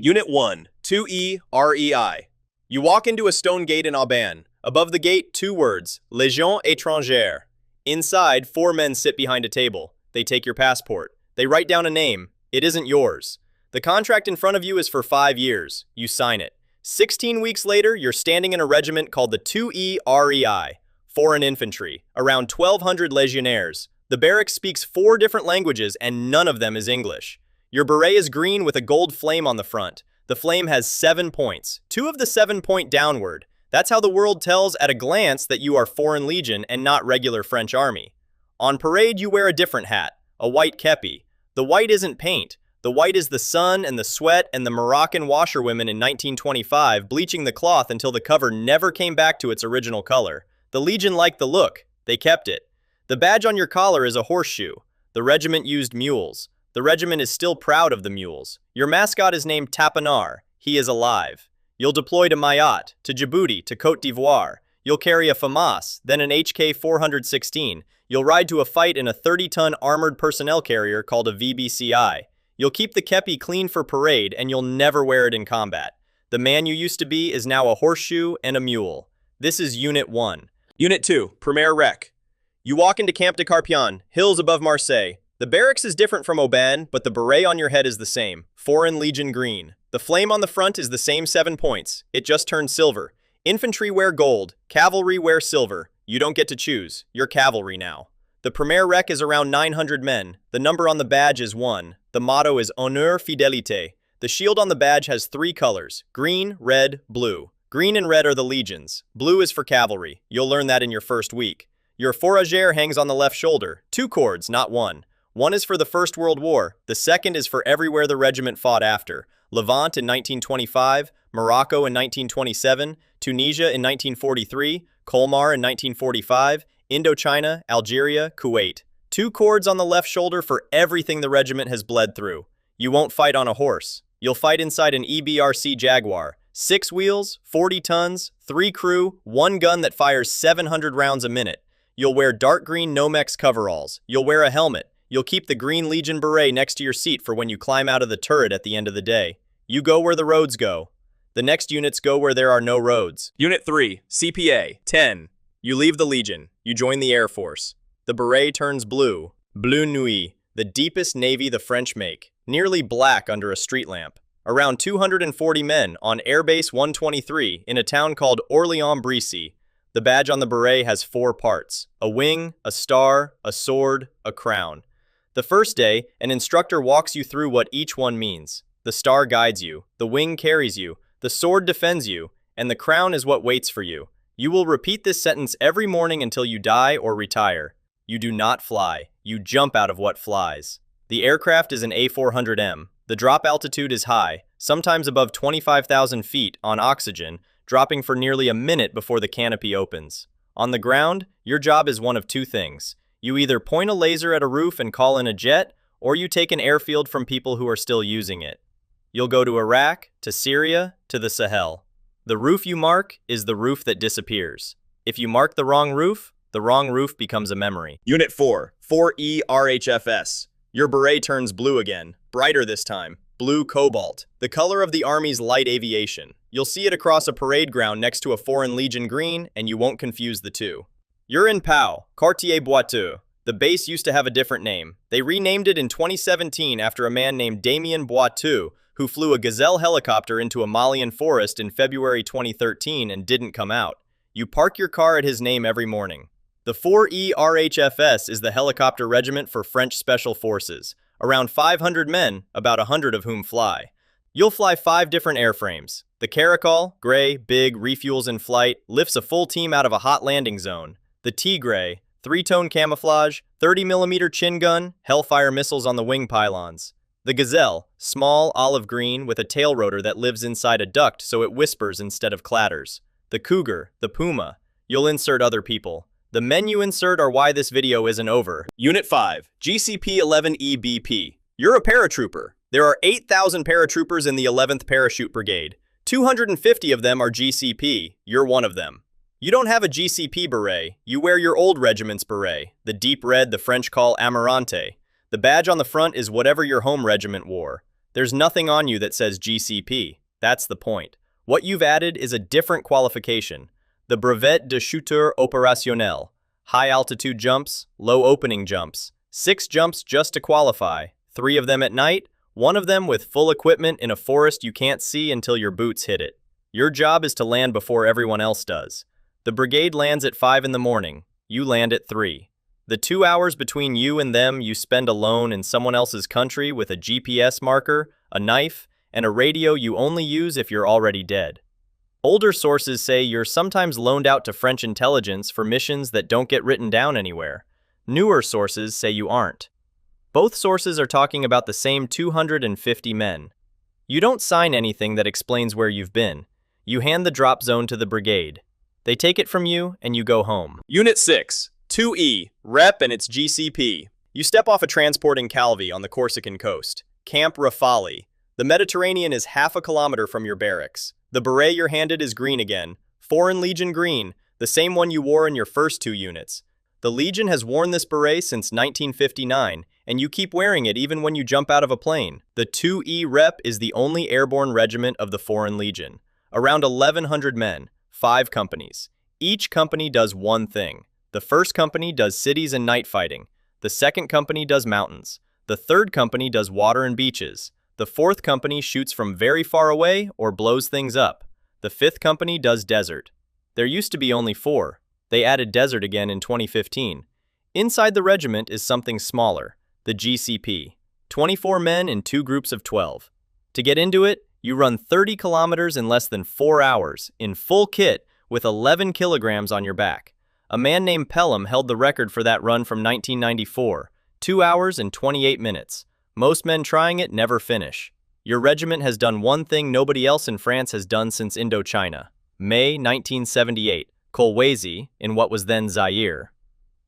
Unit 1, 2E REI. You walk into a stone gate in Aubagne. Above the gate, two words, Légion étrangère. Inside, four men sit behind a table. They take your passport. They write down a name. It isn't yours. The contract in front of you is for 5 years. You sign it. 16 weeks later, you're standing in a regiment called the 2E REI, Foreign Infantry, around 1,200 legionnaires. The barracks speaks 4 different languages and none of them is English. Your beret is green with a gold flame on the front. The flame has 7 points. 2 of the 7 point downward. That's how the world tells at a glance that you are Foreign Legion and not regular French Army. On parade, you wear a different hat, a white kepi. The white isn't paint. The white is the sun and the sweat and the Moroccan washerwomen in 1925 bleaching the cloth until the cover never came back to its original color. The Legion liked the look. They kept it. The badge on your collar is a horseshoe. The regiment used mules. The regiment is still proud of the mules. Your mascot is named Tapenard. He is alive. You'll deploy to Mayotte, to Djibouti, to Côte d'Ivoire. You'll carry a FAMAS, then an HK-416. You'll ride to a fight in a 30-ton armored personnel carrier called a VBCI. You'll keep the kepi clean for parade and you'll never wear it in combat. The man you used to be is now a horseshoe and a mule. This is Unit 1. Unit 2, Premier Rec. You walk into Camp de Carpion, hills above Marseille. The barracks is different from Aubagne, but the beret on your head is the same, Foreign Legion green. The flame on the front is the same 7 points. It just turned silver. Infantry wear gold, cavalry wear silver. You don't get to choose. You're cavalry now. The Premier Rec is around 900 men. The number on the badge is 1. The motto is Honneur Fidélité. The shield on the badge has 3 colors, green, red, blue. Green and red are the legions. Blue is for cavalry. You'll learn that in your first week. Your fourragère hangs on the left shoulder. 2 cords, not 1. One is for the First World War. The second is for everywhere the regiment fought after. Levant in 1925, Morocco in 1927, Tunisia in 1943, Colmar in 1945, Indochina, Algeria, Kuwait. 2 cords on the left shoulder for everything the regiment has bled through. You won't fight on a horse. You'll fight inside an EBRC Jaguar. 6 wheels, 40 tons, 3 crew, 1 gun that fires 700 rounds a minute. You'll wear dark green Nomex coveralls. You'll wear a helmet. You'll keep the Green Legion beret next to your seat for when you climb out of the turret at the end of the day. You go where the roads go. The next units go where there are no roads. Unit 3, CPA, 10. You leave the Legion. You join the Air Force. The beret turns blue. Bleu nuit, the deepest navy the French make. Nearly black under a street lamp. Around 240 men on Airbase 123 in a town called Orléans-Brissy. The badge on the beret has 4 parts. A wing, a star, a sword, a crown. The first day, an instructor walks you through what each one means. The star guides you, the wing carries you, the sword defends you, and the crown is what waits for you. You will repeat this sentence every morning until you die or retire. You do not fly. You jump out of what flies. The aircraft is an A400M. The drop altitude is high, sometimes above 25,000 feet on oxygen, dropping for nearly a minute before the canopy opens. On the ground, your job is one of 2 things. You either point a laser at a roof and call in a jet, or you take an airfield from people who are still using it. You'll go to Iraq, to Syria, to the Sahel. The roof you mark is the roof that disappears. If you mark the wrong roof becomes a memory. Unit 4, 4E RHFS. Your beret turns blue again, brighter this time. Blue cobalt, the color of the Army's light aviation. You'll see it across a parade ground next to a Foreign Legion green, and you won't confuse the 2. You're in Pau, Quartier Boiteux. The base used to have a different name. They renamed it in 2017 after a man named Damien Boiteux, who flew a Gazelle helicopter into a Malian forest in February 2013 and didn't come out. You park your car at his name every morning. The 4E RHFS is the helicopter regiment for French Special Forces. Around 500 men, about 100 of whom fly. You'll fly 5 different airframes. The Caracol, gray, big, refuels in flight, lifts a full team out of a hot landing zone. The Tigre, 3-tone camouflage, 30mm chin gun, Hellfire missiles on the wing pylons. The Gazelle, small, olive green, with a tail rotor that lives inside a duct so it whispers instead of clatters. The Cougar, the Puma. You'll insert other people. The men you insert are why this video isn't over. Unit 5, GCP-11EBP. You're a paratrooper. There are 8,000 paratroopers in the 11th Parachute Brigade. 250 of them are GCP. You're one of them. You don't have a GCP beret. You wear your old regiment's beret, the deep red the French call Amarante. The badge on the front is whatever your home regiment wore. There's nothing on you that says GCP. That's the point. What you've added is a different qualification. The brevet de chuteur opérationnel. High altitude jumps, low opening jumps. 6 jumps just to qualify. 3 of them at night, 1 of them with full equipment in a forest you can't see until your boots hit it. Your job is to land before everyone else does. The brigade lands at 5 in the morning. You land at 3. The 2 hours between you and them you spend alone in someone else's country with a GPS marker, a knife, and a radio you only use if you're already dead. Older sources say you're sometimes loaned out to French intelligence for missions that don't get written down anywhere. Newer sources say you aren't. Both sources are talking about the same 250 men. You don't sign anything that explains where you've been. You hand the drop zone to the brigade. They take it from you and you go home. Unit 6, 2E, Rep and its GCP. You step off a transport in Calvi on the Corsican coast. Camp Rafali. The Mediterranean is half a kilometer from your barracks. The beret you're handed is green again. Foreign Legion green, the same one you wore in your first 2 units. The Legion has worn this beret since 1959, and you keep wearing it even when you jump out of a plane. The 2E Rep is the only airborne regiment of the Foreign Legion. Around 1,100 men, 5 companies. Each company does one thing. The first company does cities and night fighting. The second company does mountains. The third company does water and beaches. The fourth company shoots from very far away or blows things up. The fifth company does desert. There used to be only 4. They added desert again in 2015. Inside the regiment is something smaller, the GCP. 24 men in 2 groups of 12. To get into it, you run 30 kilometers in less than 4 hours, in full kit, with 11 kilograms on your back. A man named Pelham held the record for that run from 1994, 2 hours and 28 minutes. Most men trying it never finish. Your regiment has done one thing nobody else in France has done since Indochina. May 1978, Kolwezi, in what was then Zaire.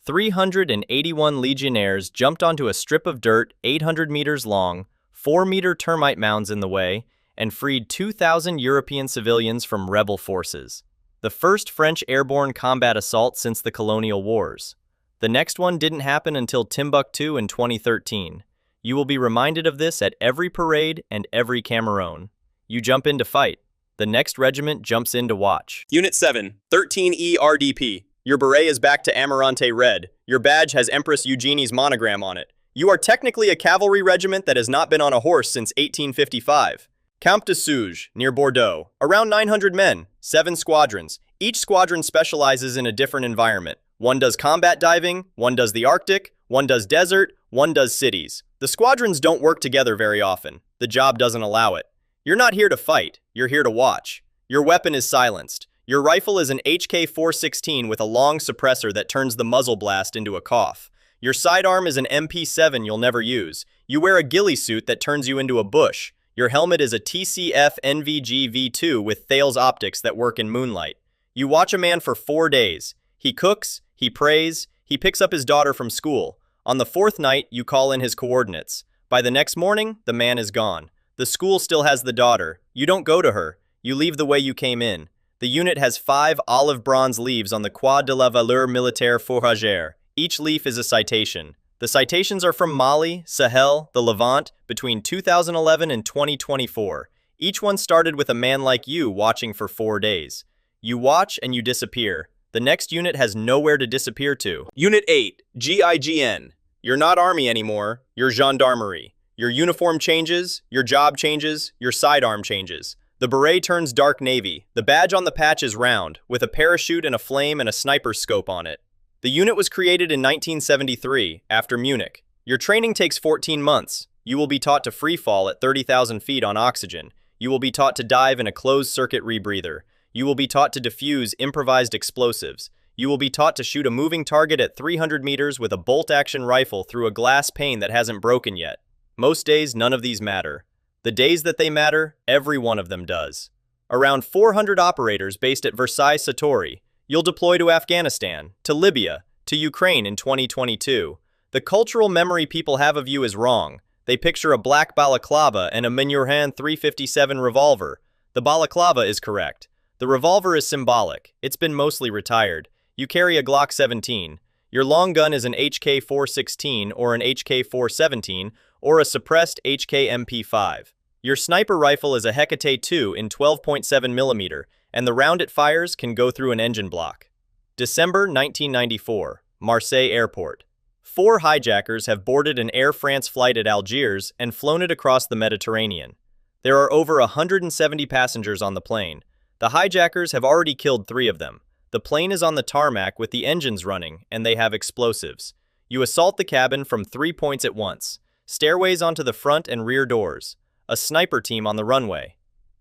381 legionnaires jumped onto a strip of dirt 800 meters long, 4-meter termite mounds in the way, and freed 2,000 European civilians from rebel forces. The first French airborne combat assault since the colonial wars. The next one didn't happen until Timbuktu in 2013. You will be reminded of this at every parade and every Cameroon. You jump in to fight. The next regiment jumps in to watch. Unit 7, 13E RDP. Your beret is back to Amarante red. Your badge has Empress Eugenie's monogram on it. You are technically a cavalry regiment that has not been on a horse since 1855. Camp de Souge, near Bordeaux. Around 900 men, 7 squadrons. Each squadron specializes in a different environment. One does combat diving, one does the Arctic, one does desert, one does cities. The squadrons don't work together very often. The job doesn't allow it. You're not here to fight, you're here to watch. Your weapon is silenced. Your rifle is an HK-416 with a long suppressor that turns the muzzle blast into a cough. Your sidearm is an MP7 you'll never use. You wear a ghillie suit that turns you into a bush. Your helmet is a TCF NVG V2 with Thales optics that work in moonlight. You watch a man for 4 days. He cooks, he prays, he picks up his daughter from school. On the 4th night, you call in his coordinates. By the next morning, the man is gone. The school still has the daughter. You don't go to her. You leave the way you came in. The unit has 5 olive bronze leaves on the Croix de la Valeur Militaire Fourragère. Each leaf is a citation. The citations are from Mali, Sahel, the Levant, between 2011 and 2024. Each one started with a man like you watching for 4 days. You watch and you disappear. The next unit has nowhere to disappear to. Unit 8, GIGN. You're not army anymore, you're gendarmerie. Your uniform changes, your job changes, your sidearm changes. The beret turns dark navy. The badge on the patch is round, with a parachute and a flame and a sniper scope on it. The unit was created in 1973, after Munich. Your training takes 14 months. You will be taught to free fall at 30,000 feet on oxygen. You will be taught to dive in a closed-circuit rebreather. You will be taught to defuse improvised explosives. You will be taught to shoot a moving target at 300 meters with a bolt-action rifle through a glass pane that hasn't broken yet. Most days, none of these matter. The days that they matter, every one of them does. Around 400 operators based at Versailles Satori. You'll deploy to Afghanistan, to Libya, to Ukraine in 2022. The cultural memory people have of you is wrong. They picture a black balaclava and a Manurhan 357 revolver. The balaclava is correct. The revolver is symbolic. It's been mostly retired. You carry a Glock 17. Your long gun is an HK-416 or an HK-417 or a suppressed HK-MP5. Your sniper rifle is a Hecate 2 in 12.7mm, and the round it fires can go through an engine block. December 1994, Marseille Airport. 4 hijackers have boarded an Air France flight at Algiers and flown it across the Mediterranean. There are over 170 passengers on the plane. The hijackers have already killed 3 of them. The plane is on the tarmac with the engines running, and they have explosives. You assault the cabin from 3 points at once. Stairways onto the front and rear doors. A sniper team on the runway.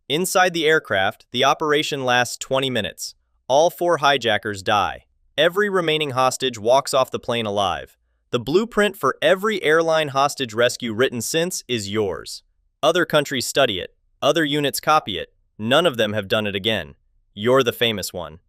Inside the aircraft, the operation lasts 20 minutes. All 4 hijackers die. Every remaining hostage walks off the plane alive. The blueprint for every airline hostage rescue written since is yours. Other countries study it. Other units copy it. None of them have done it again. You're the famous one.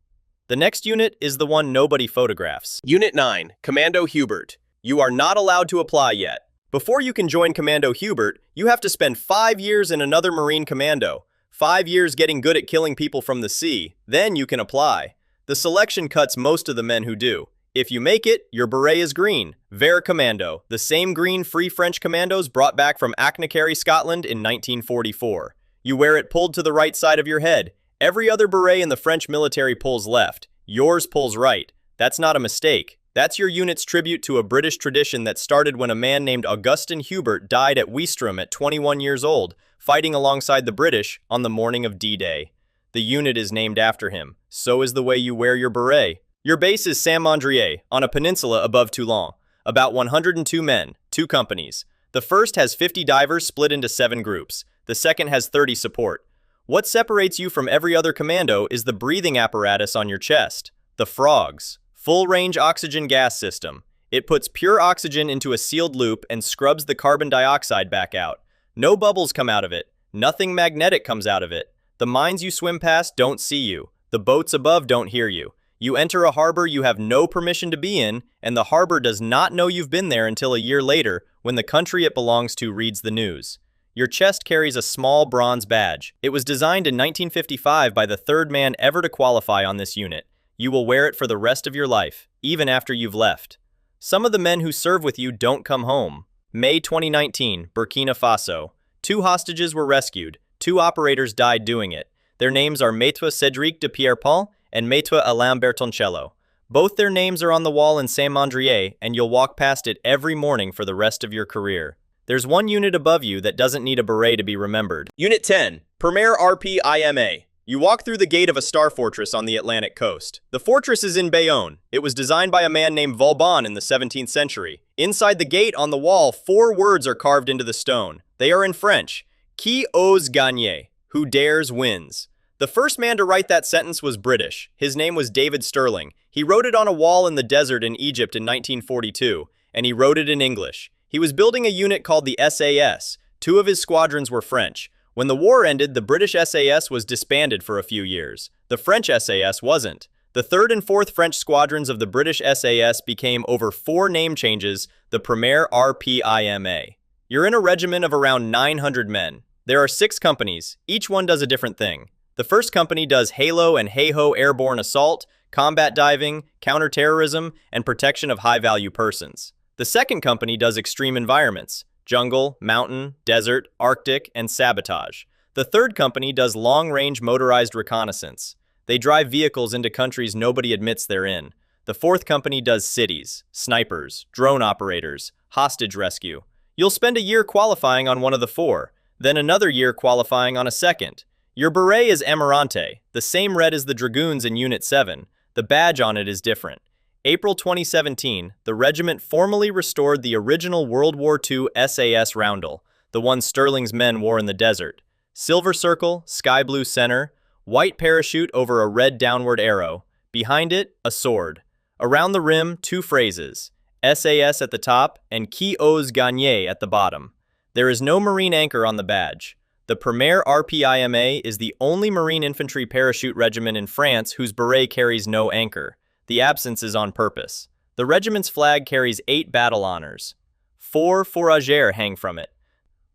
The next unit is the one nobody photographs. Unit 9, Commando Hubert. You are not allowed to apply yet. Before you can join Commando Hubert, you have to spend 5 years in another Marine commando. 5 years getting good at killing people from the sea. Then you can apply. The selection cuts most of the men who do. If you make it, your beret is green. Vert Commando, the same green Free French commandos brought back from Achnacarry, Scotland in 1944. You wear it pulled to the right side of your head. Every other beret in the French military pulls left. Yours pulls right. That's not a mistake. That's your unit's tribute to a British tradition that started when a man named Augustin Hubert died at Weestrum at 21 years old, fighting alongside the British on the morning of D-Day. The unit is named after him. So is the way you wear your beret. Your base is Saint-Mandrier, on a peninsula above Toulon. About 102 men, 2 companies. The first has 50 divers split into 7 groups. The second has 30 support. What separates you from every other commando is the breathing apparatus on your chest. The frogs. Full-range oxygen gas system. It puts pure oxygen into a sealed loop and scrubs the carbon dioxide back out. No bubbles come out of it. Nothing magnetic comes out of it. The mines you swim past don't see you. The boats above don't hear you. You enter a harbor you have no permission to be in, and the harbor does not know you've been there until a year later when the country it belongs to reads the news. Your chest carries a small bronze badge. It was designed in 1955 by the 3rd man ever to qualify on this unit. You will wear it for the rest of your life, even after you've left. Some of the men who serve with you don't come home. May 2019, Burkina Faso. 2 hostages were rescued. 2 operators died doing it. Their names are Maître Cédric de Pierrepont and Maître Alain Bertoncello. Both their names are on the wall in Saint-Mandrier, and you'll walk past it every morning for the rest of your career. There's one unit above you that doesn't need a beret to be remembered. Unit 10, Premier RPIMa. You walk through the gate of a star fortress on the Atlantic coast. The fortress is in Bayonne. It was designed by a man named Vauban in the 17th century. Inside the gate on the wall, 4 words are carved into the stone. They are in French. Qui ose gagne? Who dares wins. The first man to write that sentence was British. His name was David Stirling. He wrote it on a wall in the desert in Egypt in 1942, and he wrote it in English. He was building a unit called the SAS. 2 of his squadrons were French. When the war ended, the British SAS was disbanded for a few years. The French SAS wasn't. The 3rd and 4th French squadrons of the British SAS became, over 4 name changes, the Premier RPIMa. You're in a regiment of around 900 men. There are 6 companies. Each one does a different thing. The first company does Halo and Hey-Ho airborne assault, combat diving, counterterrorism, and protection of high-value persons. The second company does extreme environments. Jungle, mountain, desert, Arctic, and sabotage. The third company does long-range motorized reconnaissance. They drive vehicles into countries nobody admits they're in. The fourth company does cities, snipers, drone operators, hostage rescue. You'll spend a year qualifying on one of the 4, then another year qualifying on a second. Your beret is Amarante, the same red as the Dragoons in Unit 7. The badge on it is different. April 2017, the regiment formally restored the original World War II SAS roundel, the one Stirling's men wore in the desert. Silver circle, sky blue center, white parachute over a red downward arrow. Behind it, a sword. Around the rim, 2 phrases, SAS at the top and Qui ose gagne at the bottom. There is no Marine anchor on the badge. The Premier RPIMa is the only Marine infantry parachute regiment in France whose beret carries no anchor. The absence is on purpose. The regiment's flag carries 8 battle honors. 4 fourragères hang from it.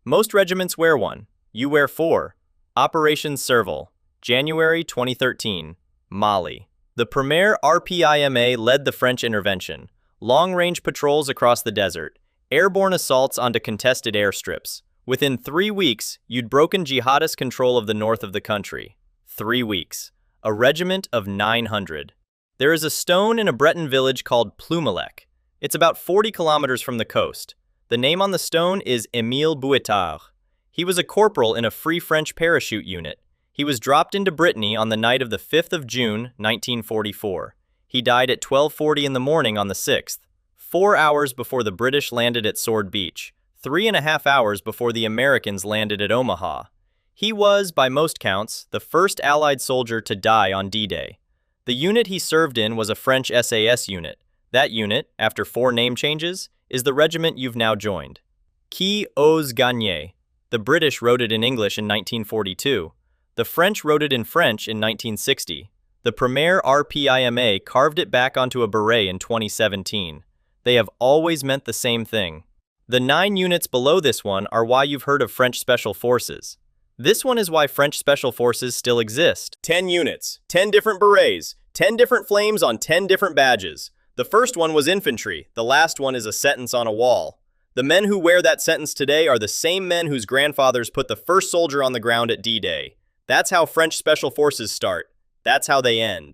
Most regiments wear one. You wear 4. Operation Serval, January 2013, Mali. The Premier RPIMa led the French intervention. Long-range patrols across the desert. Airborne assaults onto contested airstrips. Within 3 weeks, you'd broken jihadist control of the north of the country. 3 weeks. A regiment of 900. There is a stone in a Breton village called Plumelec. It's about 40 kilometers from the coast. The name on the stone is Émile Bouetard. He was a corporal in a Free French parachute unit. He was dropped into Brittany on the night of the 5th of June, 1944. He died at 12:40 in the morning on the 6th, 4 hours before the British landed at Sword Beach, 3.5 hours before the Americans landed at Omaha. He was, by most counts, the first Allied soldier to die on D-Day. The unit he served in was a French SAS unit. That unit, after 4 name changes, is the regiment you've now joined. Qui ose gagner? The British wrote it in English in 1942. The French wrote it in French in 1960. The premier RPIMa carved it back onto a beret in 2017. They have always meant the same thing. The 9 units below this one are why you've heard of French Special Forces. This one is why French Special Forces still exist. 10 units, 10 different berets, 10 different flames on 10 different badges. The first one was infantry, the last one is a sentence on a wall. The men who wear that sentence today are the same men whose grandfathers put the first soldier on the ground at D-Day. That's how French Special Forces start. That's how they end.